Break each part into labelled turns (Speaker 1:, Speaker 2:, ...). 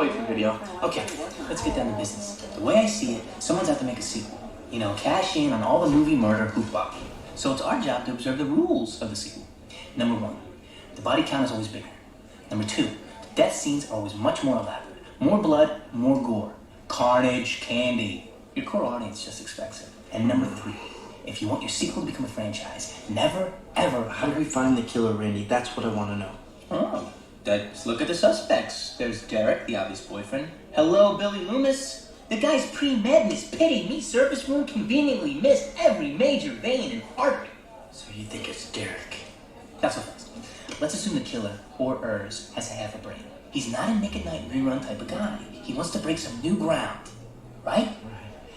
Speaker 1: wait for the video.
Speaker 2: Okay, let's get down to business. The way I see it, someone's out to make a sequel. You know, cash in on all the movie murder hoopla. So it's our job to observe the rules of the sequel. Number 1, the body count is always bigger. Number 2, the death scenes are always much more elaborate. More blood, more gore. Carnage, candy. Your core audience just expects it. And number 3, if you want your sequel to become a franchise, never, ever...
Speaker 1: How do we find the killer, Randy? That's what I want to know.
Speaker 2: Oh, let's look at the suspects. There's Derek, the obvious boyfriend. Hello, Billy Loomis. The guy's pre-med in his pity. Me service room conveniently missed every major vein and artery.
Speaker 1: So you think it's Derek?
Speaker 2: Not so fast. Let's assume the killer, or Urs, has a half a brain. He's not a Nick at Night rerun type of guy. He wants to break some new ground. Right?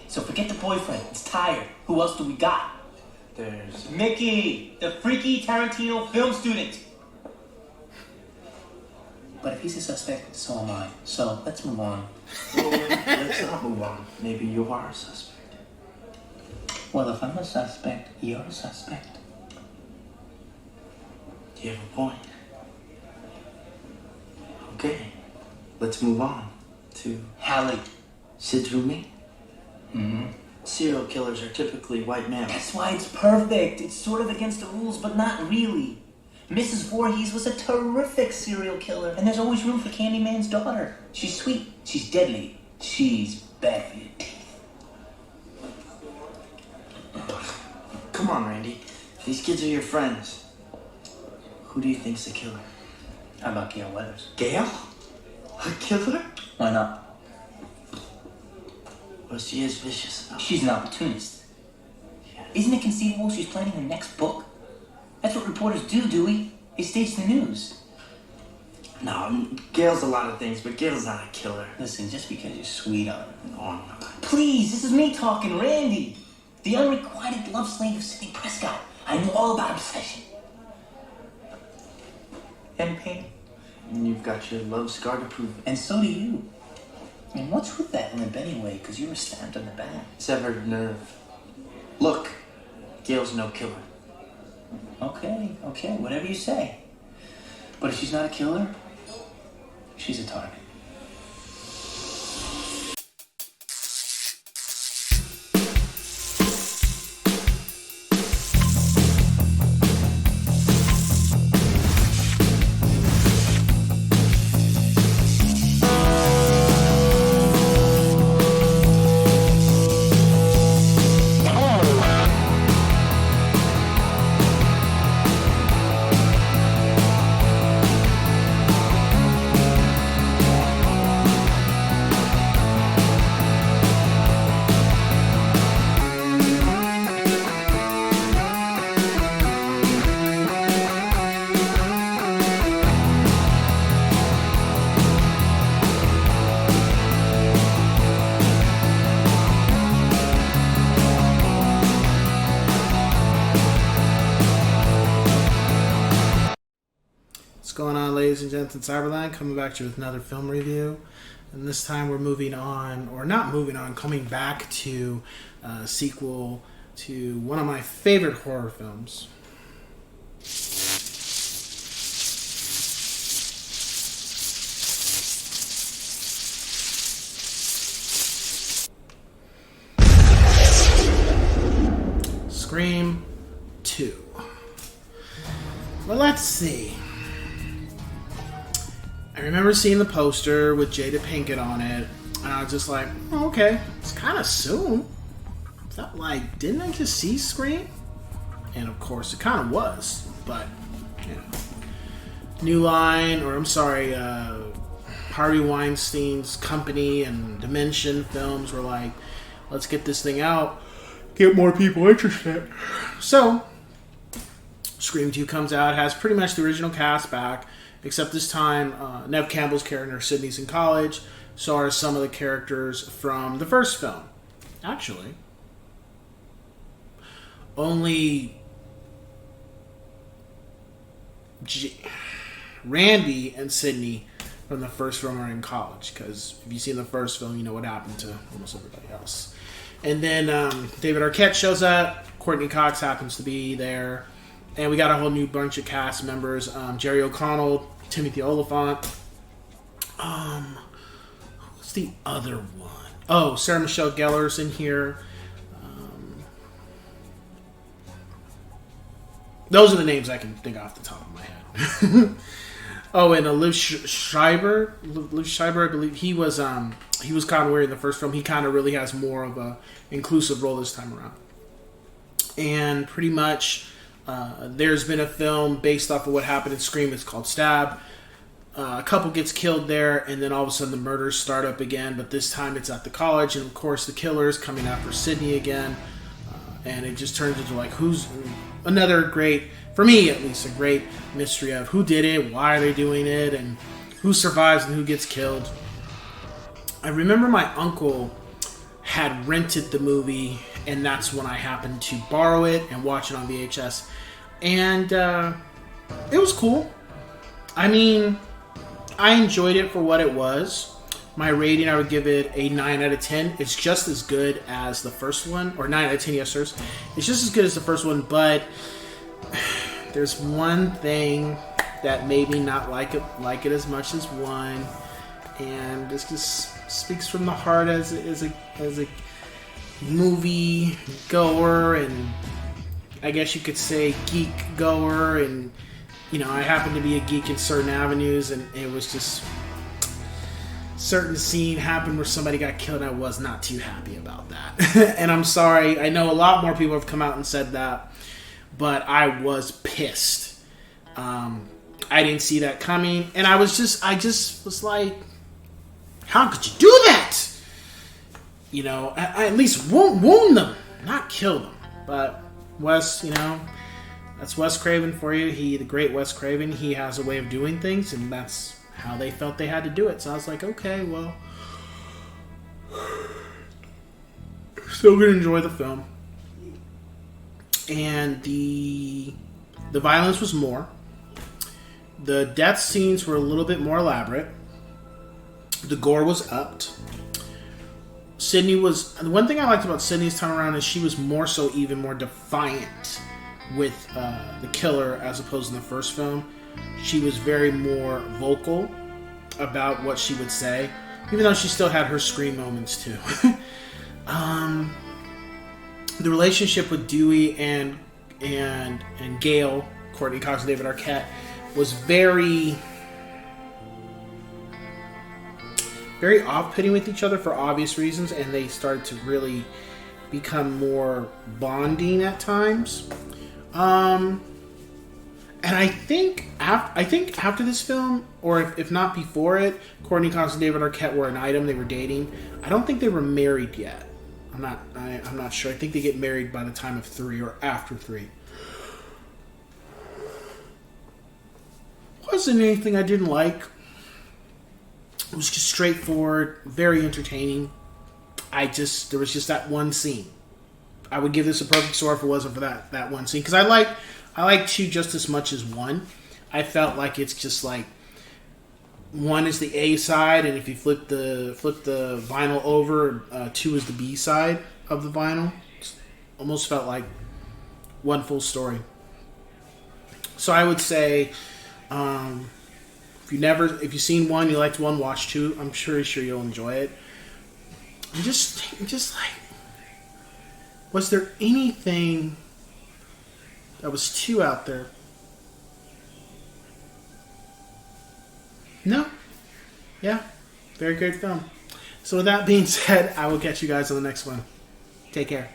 Speaker 2: So forget the boyfriend. It's tired. Who else do we got?
Speaker 1: There's...
Speaker 2: Mickey, the freaky Tarantino film student. But if he's a suspect, so am I. So let's move on.
Speaker 1: Well, let's not move on. Maybe you are a suspect.
Speaker 2: Well, if I'm a suspect, you're a suspect.
Speaker 1: You have a point. Okay, let's move on to
Speaker 2: Hallie.
Speaker 1: Sid's roommate.
Speaker 2: Mm-hmm.
Speaker 1: Serial killers are typically white males.
Speaker 2: That's why it's perfect. It's sort of against the rules, but not really. Mrs. Voorhees was a terrific serial killer, and there's always room for Candyman's daughter. She's sweet. She's deadly. She's bad for your teeth.
Speaker 1: Come on, Randy. These kids are your friends. Who do you think's the killer?
Speaker 2: How about Gail Weathers?
Speaker 1: Gail? A killer?
Speaker 2: Why not?
Speaker 1: Well, she is vicious enough.
Speaker 2: She's an opportunist. Isn't it conceivable she's planning her next book? That's what reporters do, Dewey. They stage the news.
Speaker 1: No, Gail's a lot of things, but Gail's not a killer.
Speaker 2: Listen, just because you're sweet on her.
Speaker 1: No, I'm not.
Speaker 2: Please, this is me talking, Randy. The unrequited love slave of Sidney Prescott. I know all about obsession. And pain.
Speaker 1: And you've got your love scar to prove it.
Speaker 2: And so do you. And what's with that limp anyway? Because you were stabbed on the back.
Speaker 1: Severed nerve. Look, Gail's no killer.
Speaker 2: Okay, whatever you say. But if she's not a killer, she's a target.
Speaker 3: What's going on, ladies and gents in Cyberland? Coming back to you with another film review. And this time we're moving on, or not moving on, coming back to a sequel to one of my favorite horror films. Scream 2. Well, let's see. I remember seeing the poster with Jada Pinkett on it, and I was just like, oh, okay, it's kind of soon. Felt like, didn't I just see Scream? And of course, it kind of was, but, you know. New Line, or I'm sorry, Harvey Weinstein's company and Dimension Films were like, let's get this thing out, get more people interested. So, Scream 2 comes out, has pretty much the original cast back, except this time, Neve Campbell's character, Sydney's in college, so are some of the characters from the first film. Actually, only Randy and Sydney from the first film are in college, because if you've seen the first film, you know what happened to almost everybody else. And then David Arquette shows up, Courtney Cox happens to be there, and we got a whole new bunch of cast members. Jerry O'Connell, Timothy Olyphant, What's the other one? Oh, Sarah Michelle Gellar's in here. Those are the names I can think off the top of my head. Oh, and Liv Schreiber. Liv Schreiber, I believe he was kind of weird in the first film. He kind of really has more of a inclusive role this time around. And pretty much, there's been a film based off of what happened in Scream. It's called Stab. A couple gets killed there, and then all of a sudden the murders start up again. But this time it's at the college, and of course the killer's coming after Sydney again. And it just turns into like who's another great, for me at least, a great mystery of who did it, why are they doing it, and who survives and who gets killed. I remember my uncle had rented the movie, and that's when I happened to borrow it and watch it on VHS. And it was cool. I mean, I enjoyed it for what it was. My rating, I would give it a 9 out of 10. It's just as good as the first one. Or 9 out of 10, yes, sirs. It's just as good as the first one, but there's one thing that made me not like it as much as one. And this just speaks from the heart as a movie goer, and I guess you could say geek goer. And, you know, I happen to be a geek in certain avenues, and it was just... certain scene happened where somebody got killed, and I was not too happy about that. And I'm sorry, I know a lot more people have come out and said that, but I was pissed. I didn't see that coming, and I just was like, how could you do that? You know, I at least wound them, not kill them. But Wes, you know, that's Wes Craven for you. The great Wes Craven, he has a way of doing things, and that's how they felt they had to do it. So I was like, okay, well, still gonna enjoy the film. And the violence was more. The death scenes were a little bit more elaborate. The gore was upped. Sydney was... the one thing I liked about Sydney's time around is she was more so even more defiant with the killer as opposed to the first film. She was very more vocal about what she would say, even though she still had her scream moments too. The relationship with Dewey and Gale, Courtney Cox and David Arquette, was very off-putting with each other for obvious reasons, and they started to really become more bonding at times. And I think after this film, or if not before it, Courtney Cox and David Arquette were an item. They were dating. I don't think they were married yet. I'm not sure. I think they get married by the time of 3 or after 3. Wasn't anything I didn't like. It was just straightforward, very entertaining. There was just that one scene. I would give this a perfect score if it wasn't for that one scene, because I like 2 just as much as 1. I felt like it's just like 1 is the A side, and if you flip the vinyl over, 2 is the B side of the vinyl. It almost felt like one full story. So I would say, if you've seen 1, you liked 1, watch 2. I'm sure you'll enjoy it. I'm just like, was there anything that was too out there? No. Yeah. Very great film. So with that being said, I will catch you guys on the next one. Take care.